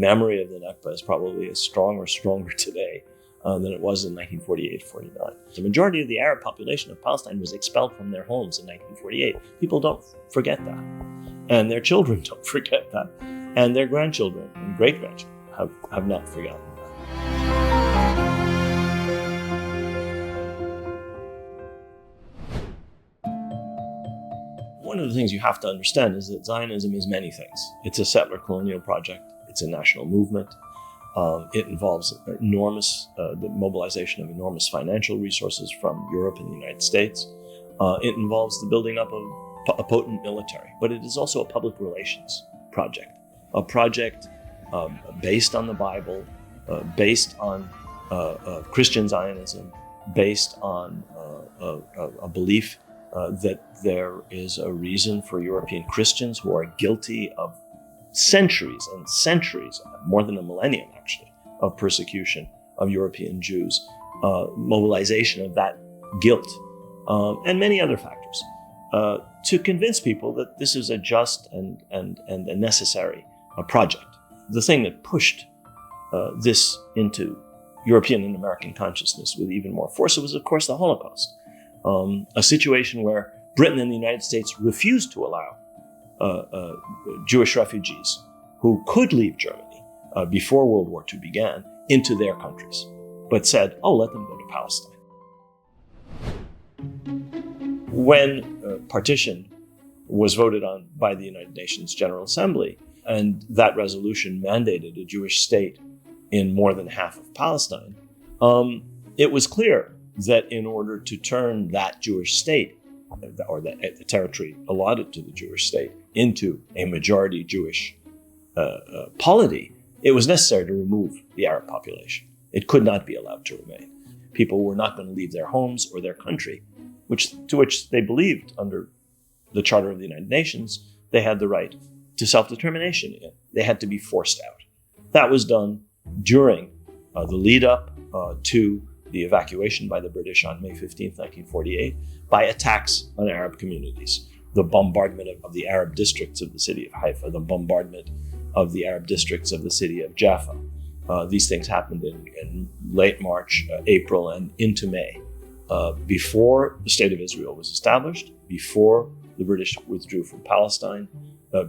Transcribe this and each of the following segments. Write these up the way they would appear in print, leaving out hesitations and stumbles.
memory of the Nakba is probably as strong or stronger today than it was in 1948-49. The majority of the Arab population of Palestine was expelled from their homes in 1948. People don't forget that. And their children don't forget that. And their grandchildren and great-grandchildren have not forgotten that. One of the things you have to understand is that Zionism is many things. It's a settler colonial project. It's a national movement. It involves the mobilization of enormous financial resources from Europe and the United States. It involves the building up of a potent military, but it is also a public relations project, a project based on the Bible, based on Christian Zionism, based on a belief that there is a reason for European Christians who are guilty of centuries and centuries, more than a millennium actually, of persecution of European Jews, mobilization of that guilt, and many other factors, to convince people that this is a just and a necessary project. The thing that pushed this into European and American consciousness with even more force was, of course, the Holocaust, a situation where Britain and the United States refused to allow Jewish refugees who could leave Germany before World War II began into their countries, but said, oh, let them go to Palestine. When partition was voted on by the United Nations General Assembly, and that resolution mandated a Jewish state in more than half of Palestine, it was clear that in order to turn that Jewish state, or the territory allotted to the Jewish state, into a majority Jewish polity, it was necessary to remove the Arab population. It could not be allowed to remain. People were not going to leave their homes or their country, to which they believed under the Charter of the United Nations, they had the right to self-determination in. They had to be forced out. That was done during the lead up to the evacuation by the British on May 15, 1948, by attacks on Arab communities. The bombardment of the Arab districts of the city of Haifa, the bombardment of the Arab districts of the city of Jaffa. These things happened in late March, April, and into May, before the State of Israel was established, before the British withdrew from Palestine,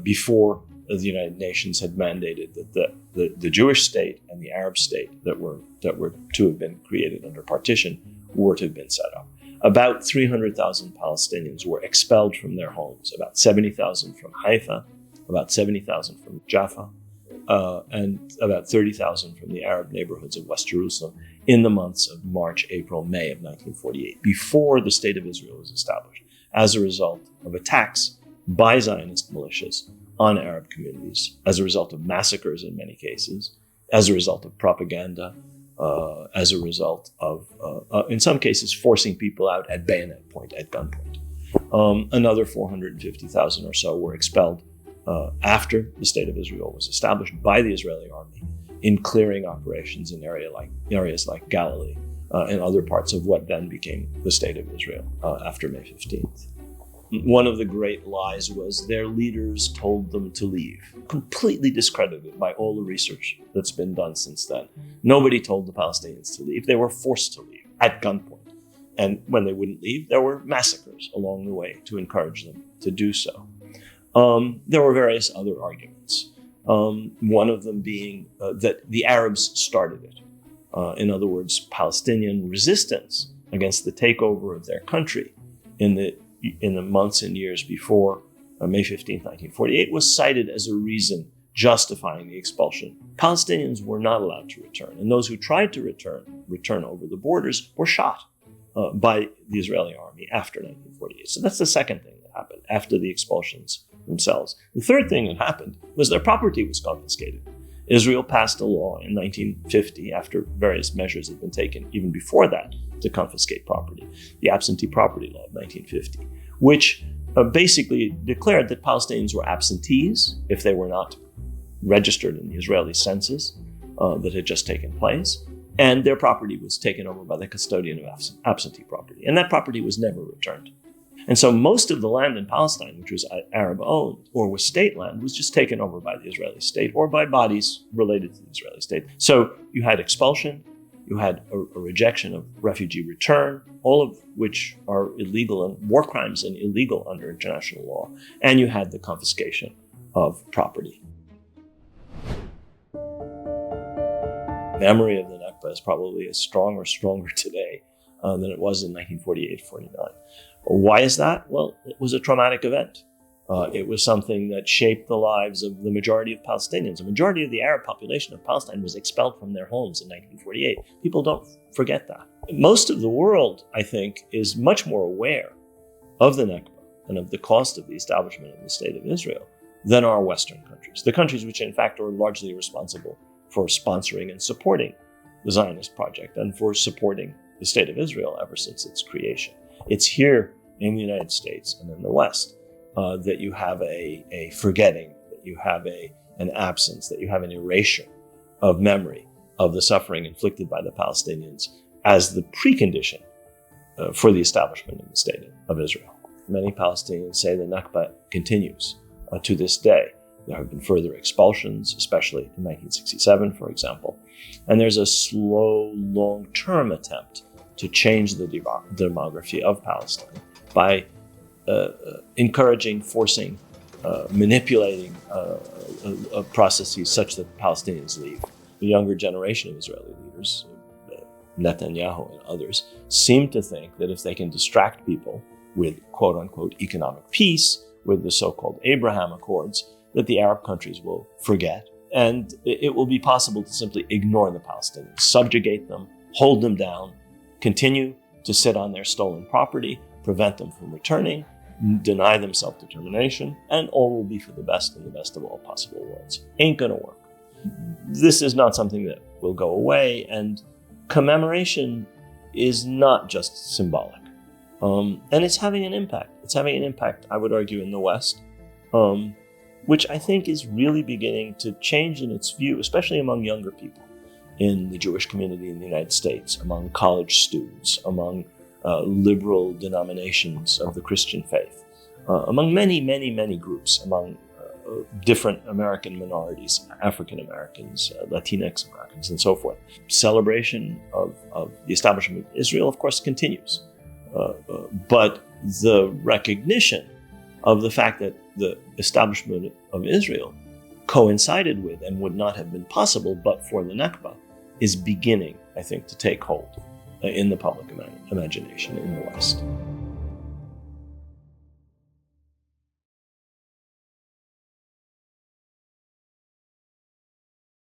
before the United Nations had mandated that the Jewish state and the Arab state that were to have been created under partition were to have been set up. About 300,000 Palestinians were expelled from their homes, about 70,000 from Haifa, about 70,000 from Jaffa, and about 30,000 from the Arab neighborhoods of West Jerusalem in the months of March, April, May of 1948, before the State of Israel was established, as a result of attacks by Zionist militias on Arab communities, as a result of massacres in many cases, as a result of propaganda, as a result of, in some cases, forcing people out at bayonet point, at gunpoint. Another 450,000 or so were expelled after the State of Israel was established by the Israeli army in clearing operations in areas like Galilee and other parts of what then became the State of Israel after May 15th. One of the great lies was their leaders told them to leave, completely discredited by all the research that's been done since then. Nobody told the Palestinians to leave. They were forced to leave at gunpoint. And when they wouldn't leave, there were massacres along the way to encourage them to do so. There were various other arguments, one of them being that the Arabs started it. In other words, Palestinian resistance against the takeover of their country in the months and years before May 15, 1948, was cited as a reason justifying the expulsion. Palestinians were not allowed to return, and those who tried to return over the borders were shot by the Israeli army after 1948. So that's the second thing that happened after the expulsions themselves. The third thing that happened was their property was confiscated. Israel passed a law in 1950, after various measures had been taken even before that to confiscate property, the absentee property law of 1950, which basically declared that Palestinians were absentees if they were not registered in the Israeli census that had just taken place, and their property was taken over by the custodian of absentee property, and that property was never returned. And so most of the land in Palestine, which was Arab-owned or was state land, was just taken over by the Israeli state or by bodies related to the Israeli state. So you had expulsion, you had a rejection of refugee return, all of which are illegal and war crimes and illegal under international law, and you had the confiscation of property. Memory of the Nakba is probably as strong or stronger today than it was in 1948-49. Why is that? Well, it was a traumatic event. It was something that shaped the lives of the majority of Palestinians. A majority of the Arab population of Palestine was expelled from their homes in 1948. People don't forget that. Most of the world, I think, is much more aware of the Nakba and of the cost of the establishment of the State of Israel than are Western countries. The countries which, in fact, are largely responsible for sponsoring and supporting the Zionist project and for supporting the State of Israel ever since its creation. It's here in the United States and in the West that you have a forgetting, that you have an absence, that you have an erasure of memory of the suffering inflicted by the Palestinians as the precondition for the establishment of the State of Israel. Many Palestinians say the Nakba continues to this day. There have been further expulsions, especially in 1967, for example. And there's a slow, long-term attempt to change the demography of Palestine by encouraging, forcing, manipulating processes such that Palestinians leave. The younger generation of Israeli leaders, Netanyahu and others, seem to think that if they can distract people with quote-unquote economic peace, with the so-called Abraham Accords, that the Arab countries will forget, and it will be possible to simply ignore the Palestinians, subjugate them, hold them down, continue to sit on their stolen property, prevent them from returning, deny them self-determination, and all will be for the best in the best of all possible worlds. Ain't gonna work. This is not something that will go away, and commemoration is not just symbolic. And it's having an impact. It's having an impact, I would argue, in the West, which I think is really beginning to change in its view, especially among younger people in the Jewish community in the United States, among college students, among liberal denominations of the Christian faith, among many, many, many groups, among different American minorities, African Americans, Latinx Americans, and so forth. Celebration of the establishment of Israel, of course, continues. But the recognition of the fact that the establishment of Israel coincided with and would not have been possible but for the Nakba is beginning, I think, to take hold in the public imagination in the West.